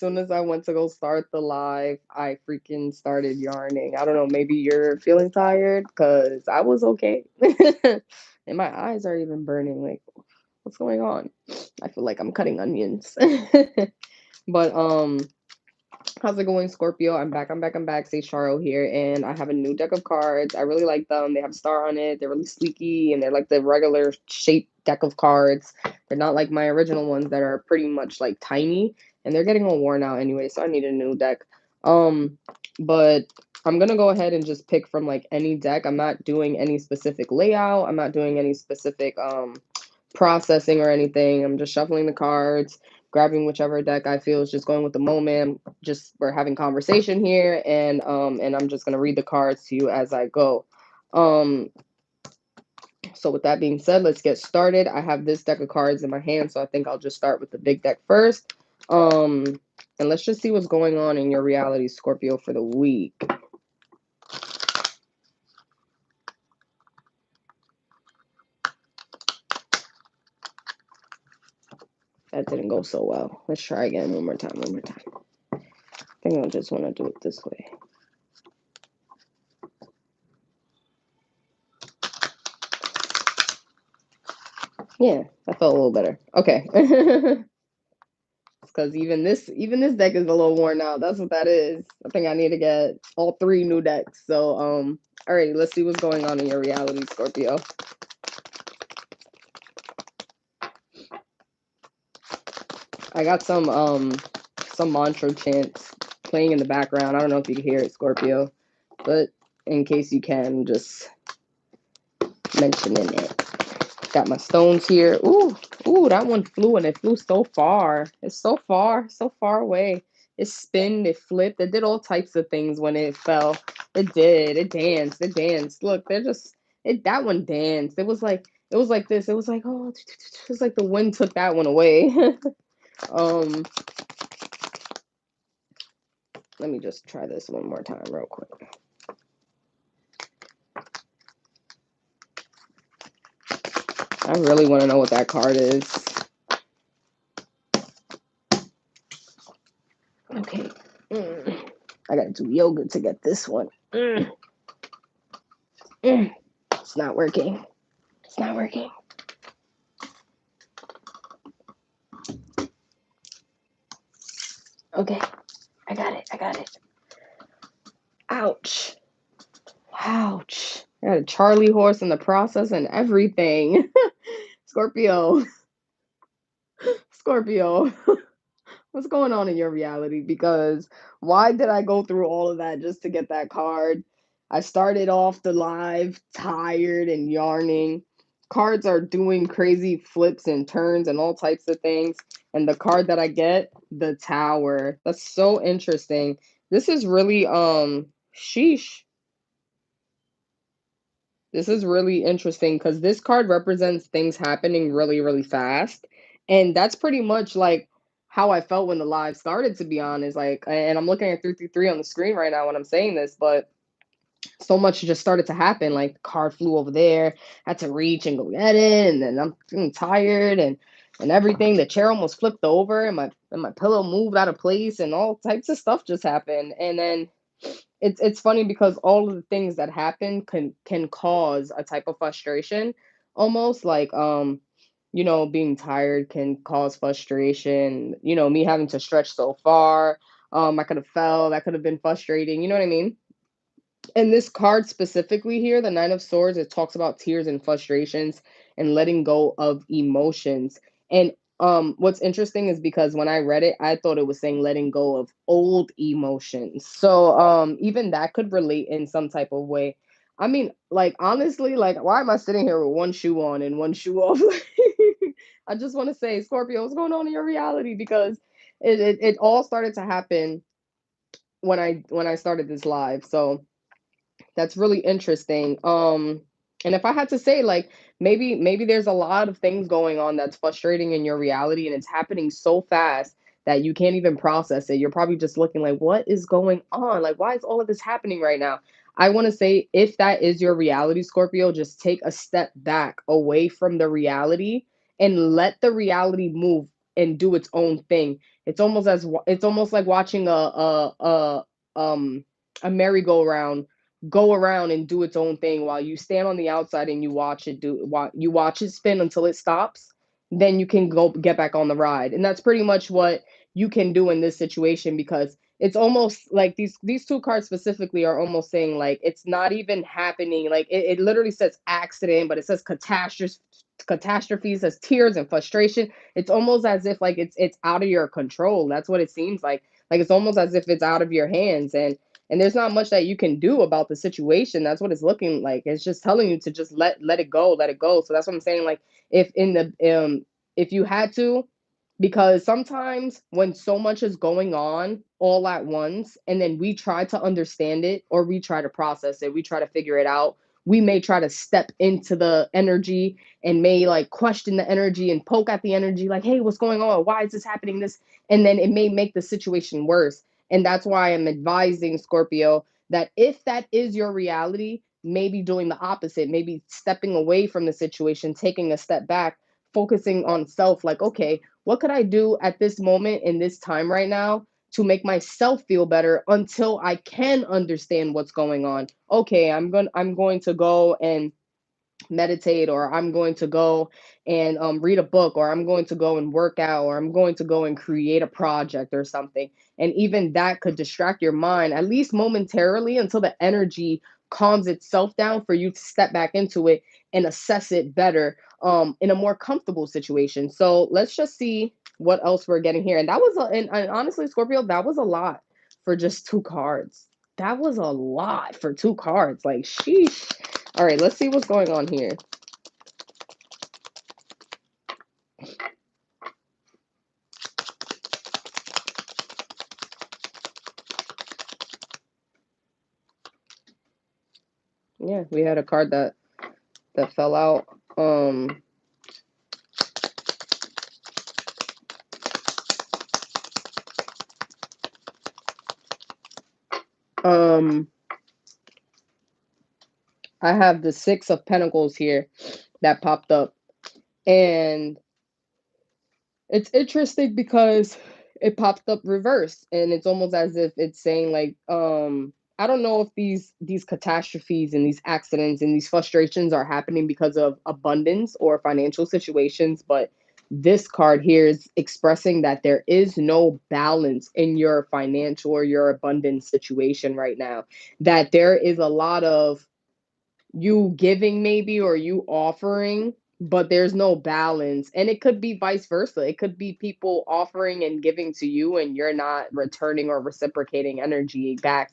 soon as I went to go start the live, I freaking started yarning. I don't know, maybe you're feeling tired because I was okay. And my eyes are even burning. Like, what's going on? I feel like I'm cutting onions. But how's it going, Scorpio? I'm back. I'm back. I'm back. Say Charo here, and I have a new deck of cards. I really like them. They have a star on it. They're really sleeky, and they're like the regular shaped deck of cards. They're not like my original ones that are pretty much like tiny, and they're getting all worn out anyway. So I need a new deck. But I'm gonna go ahead and just pick from like any deck. I'm not doing any specific layout. I'm not doing any specific processing or anything. I'm just shuffling the cards, grabbing whichever deck I feel is just going with the moment. Just we're having conversation here, and I'm just gonna read the cards to you as I go. Um, so with that being said, let's get started. I have this deck of cards in my hand, so I think I'll just start with the big deck first. And let's just see what's going on in your reality, Scorpio, for the week. That didn't go so well. Let's try again one more time. I think I just want to do it this way. Yeah, that felt a little better. Okay. Because even this deck is a little worn out. That's what that is. I think I need to get all three new decks. So alrighty, let's see what's going on in your reality, Scorpio. I got some mantra chants playing in the background. I don't know if you can hear it, Scorpio, but in case you can, just mentioning it. Got my stones here. Ooh, that one flew and it flew so far. It's so far away. It spinned, it flipped, it did all types of things when it fell. It did. It danced. It danced. Look, they're just that one danced. It was like this. It was like, oh, it was like the wind took that one away. um Let me just try this one more time real quick. I really want to know what that card is. Okay. I gotta do yoga to get this one. It's not working. It's not working. Okay. I got it. I got it. Ouch. Ouch. I got a Charlie horse in the process and everything. Scorpio. Scorpio. What's going on in your reality? Because why did I go through all of that just to get that card? I started off the live tired and yarning. Cards are doing crazy flips and turns and all types of things. And the card that I get, the Tower. That's so interesting. This is really sheesh. This is really interesting because this card represents things happening really, really fast. And that's pretty much like how I felt when the live started, to be honest. Like, and I'm looking at 333 on the screen right now when I'm saying this, but so much just started to happen. Like, the card flew over there, had to reach and go get it, and then I'm feeling tired and everything. The chair almost flipped over, and my pillow moved out of place, and all types of stuff just happened. And then it's funny because all of the things that happen can cause a type of frustration, almost like being tired can cause frustration. Me having to stretch so far, I could have fell, that could have been frustrating, you know what I mean? And this card specifically here, the Nine of Swords, it talks about tears and frustrations and letting go of emotions. And what's interesting is because when I read it, I thought it was saying letting go of old emotions. So even that could relate in some type of way. I mean, like, honestly, like, why am I sitting here with one shoe on and one shoe off? I just want to say, Scorpio, what's going on in your reality? Because it all started to happen when I started this live. So that's really interesting. And if I had to say, like, maybe there's a lot of things going on that's frustrating in your reality, and it's happening so fast that you can't even process it. You're probably just looking like, what is going on? Like, why is all of this happening right now? I want to say, if that is your reality, Scorpio, just take a step back away from the reality and let the reality move and do its own thing. it's almost like watching a merry-go-round go around and do its own thing while you stand on the outside and you watch it spin until it stops. Then you can go get back on the ride, and that's pretty much what you can do in this situation, because it's almost like these two cards specifically are almost saying like it's not even happening. Like it literally says accident, but it says catastrophe, says tears and frustration. It's almost as if like it's out of your control. That's what it seems like. Like it's almost as if it's out of your hands, and there's not much that you can do about the situation. That's what it's looking like. It's just telling you to just let it go, let it go. So that's what I'm saying. Like if in the if you had to, because sometimes when so much is going on all at once and then we try to understand it or we try to process it, we try to figure it out, we may try to step into the energy and may like question the energy and poke at the energy like, hey, what's going on, why is this happening, this, and then it may make the situation worse. And that's why I'm advising Scorpio that if that is your reality, maybe doing the opposite, maybe stepping away from the situation, taking a step back, focusing on self, like, okay, what could I do at this moment in this time right now to make myself feel better until I can understand what's going on? Okay, I'm going to go and meditate, or I'm going to go and read a book, or I'm going to go and work out, or I'm going to go and create a project or something. And even that could distract your mind, at least momentarily, until the energy calms itself down for you to step back into it and assess it better in a more comfortable situation. So let's just see what else we're getting here. And that was, and honestly, Scorpio, that was a lot for just two cards. That was a lot for two cards. Like, sheesh. All right, let's see what's going on here. Yeah, we had a card that fell out. Um, I have the Six of Pentacles here that popped up, and it's interesting because it popped up reversed, and it's almost as if it's saying like, I don't know if these catastrophes and these accidents and these frustrations are happening because of abundance or financial situations, but this card here is expressing that there is no balance in your financial or your abundance situation right now. That there is a lot of you giving maybe, or you offering, but there's no balance. And it could be vice versa. It could be people offering and giving to you and you're not returning or reciprocating energy back,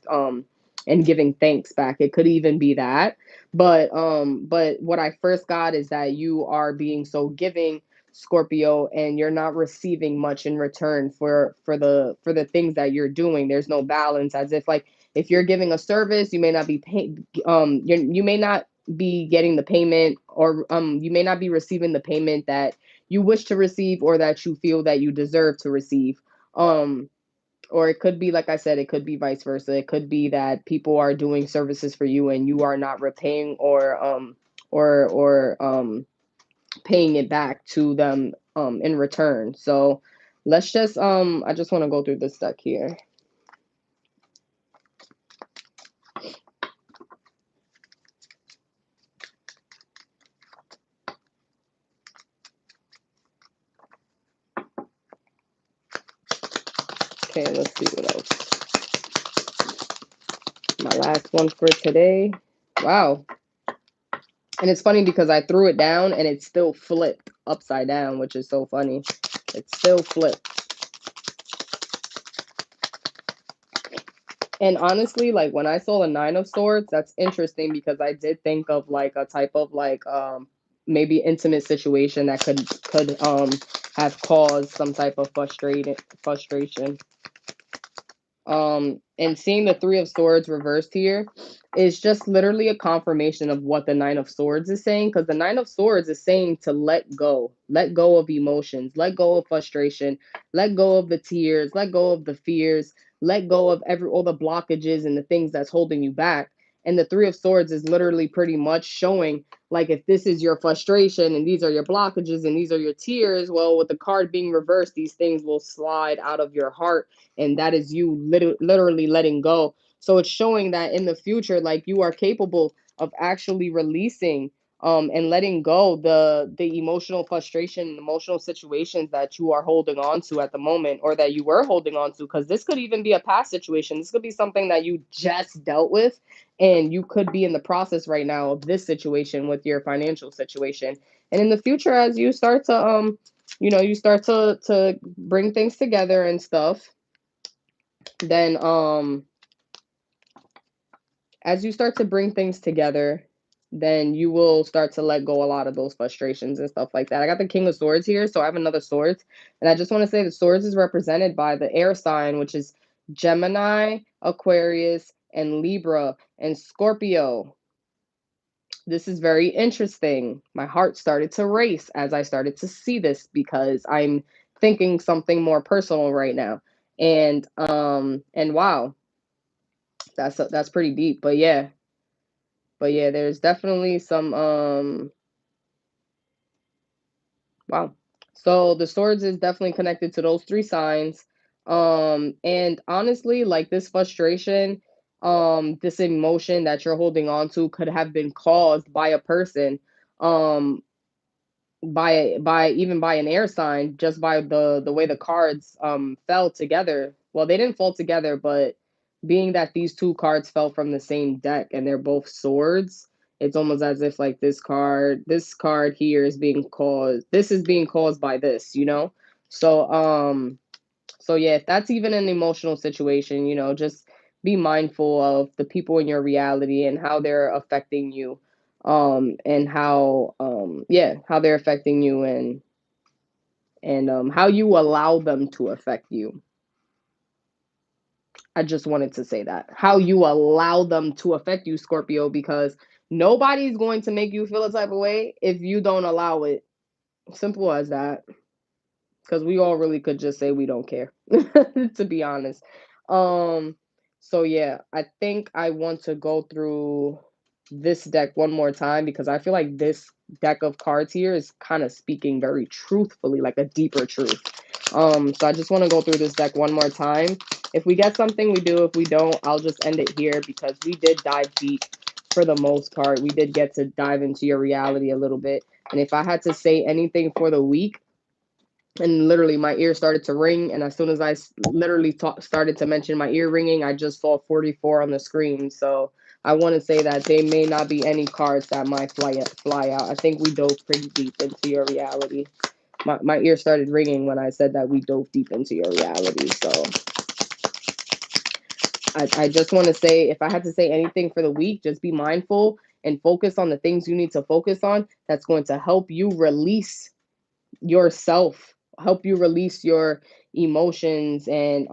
and giving thanks back. It could even be that. But what I first got is that you are being so giving, Scorpio, and you're not receiving much in return for the things that you're doing. There's no balance, as if like if you're giving a service, you may not be paid, you may not be getting the payment, or you may not be receiving the payment that you wish to receive or that you feel that you deserve to receive. um or it could be, like I said, it could be vice versa. It could be that people are doing services for you and you are not repaying or paying it back to them in return. So let's just I just want to go through this deck here. Okay, let's see what else. My last one for today. Wow. And it's funny because I threw it down and it still flipped upside down, which is so funny. It still flipped. And honestly, like when I saw the Nine of Swords, that's interesting because I did think of like a type of like maybe intimate situation that could have caused some type of frustration. And seeing the Three of Swords reversed here is just literally a confirmation of what the Nine of Swords is saying, because the Nine of Swords is saying to let go of emotions, let go of frustration, let go of the tears, let go of the fears, let go of all the blockages and the things that's holding you back. And the Three of Swords is literally pretty much showing, like, if this is your frustration and these are your blockages and these are your tears, well, with the card being reversed, these things will slide out of your heart. And that is you literally letting go. So it's showing that in the future, like, you are capable of actually releasing and letting go the emotional frustration, emotional situations that you are holding on to at the moment, or that you were holding on to, because this could even be a past situation. This could be something that you just dealt with, and you could be in the process right now of this situation with your financial situation. And in the future, as you start to you start to bring things together and stuff, then as you start to bring things together, then you will start to let go a lot of those frustrations and stuff like that. I got the King of Swords here, so I have another Swords. And I just want to say the Swords is represented by the air sign, which is Gemini, Aquarius, and Libra, and Scorpio. This is very interesting. My heart started to race as I started to see this, because I'm thinking something more personal right now. And wow, that's pretty deep. But yeah, there's definitely some wow. So the swords is definitely connected to those three signs. And honestly, like, this frustration, this emotion that you're holding on to could have been caused by a person, um, by even by an air sign, just by the way the cards fell together. Well, they didn't fall together, but being that these two cards fell from the same deck and they're both swords, it's almost as if, like, this card here is being caused, this is being caused by this. So yeah, if that's even an emotional situation, just be mindful of the people in your reality and how they're affecting you, and how they're affecting you, and how you allow them to affect you. I just wanted to say that. How you allow them to affect you, Scorpio, because nobody's going to make you feel a type of way if you don't allow it. Simple as that. Because we all really could just say we don't care, to be honest. Um, so yeah, I think I want to go through this deck one more time, because I feel like this deck of cards here is kind of speaking very truthfully, like a deeper truth. So I just want to go through this deck one more time. If we get something, we do. If we don't, I'll just end it here, because we did dive deep for the most part. We did get to dive into your reality a little bit. And if I had to say anything for the week, and literally my ear started to ring, and as soon as I literally started to mention my ear ringing, I just saw 44 on the screen. So I want to say that they may not be any cards that might fly out. I think we dove pretty deep into your reality. My ear started ringing when I said that we dove deep into your reality. So I just want to say, if I had to say anything for the week, just be mindful and focus on the things you need to focus on, that's going to help you release yourself, help you release your emotions, and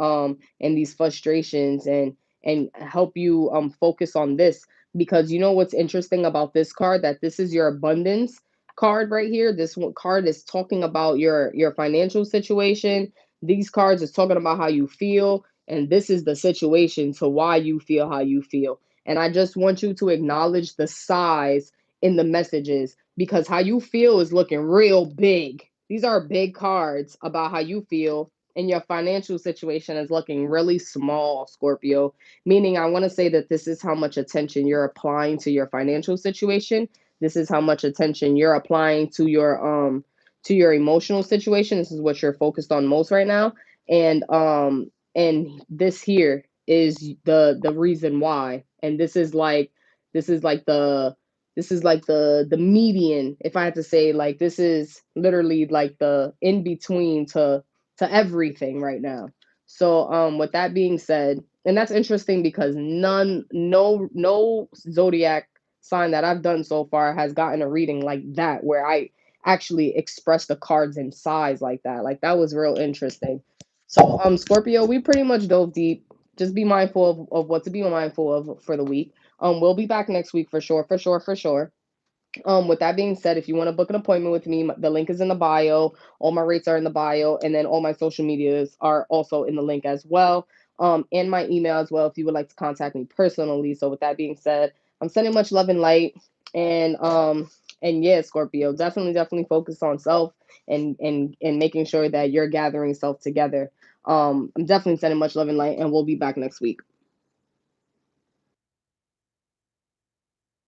these frustrations, and help you focus on this. Because you know what's interesting about this card, that this is your abundance card right here. This one card is talking about your financial situation. These cards is talking about how you feel, and this is the situation to why you feel how you feel. And I just want you to acknowledge the size in the messages, because how you feel is looking real big. These are big cards about how you feel, and your financial situation is looking really small, Scorpio. Meaning, I want to say that this is how much attention you're applying to your financial situation. This is how much attention you're applying to your emotional situation. This is what you're focused on most right now. And this here is the reason why. And this is like the median. If I had to say, like, this is literally like the in between to everything right now. So with that being said, and that's interesting, because no zodiac sign that I've done so far has gotten a reading like that, where I actually express the cards in size like that. Like, that was real interesting. So Scorpio, we pretty much dove deep. Just be mindful of what to be mindful of for the week. We'll be back next week for sure, for sure, for sure. With that being said, if you want to book an appointment with me, the link is in the bio. All my rates are in the bio, and then all my social medias are also in the link as well. and my email as well if you would like to contact me personally. So with that being said, I'm sending much love and light, and yeah, Scorpio, definitely focus on self and making sure that you're gathering self together. I'm definitely sending much love and light, and we'll be back next week.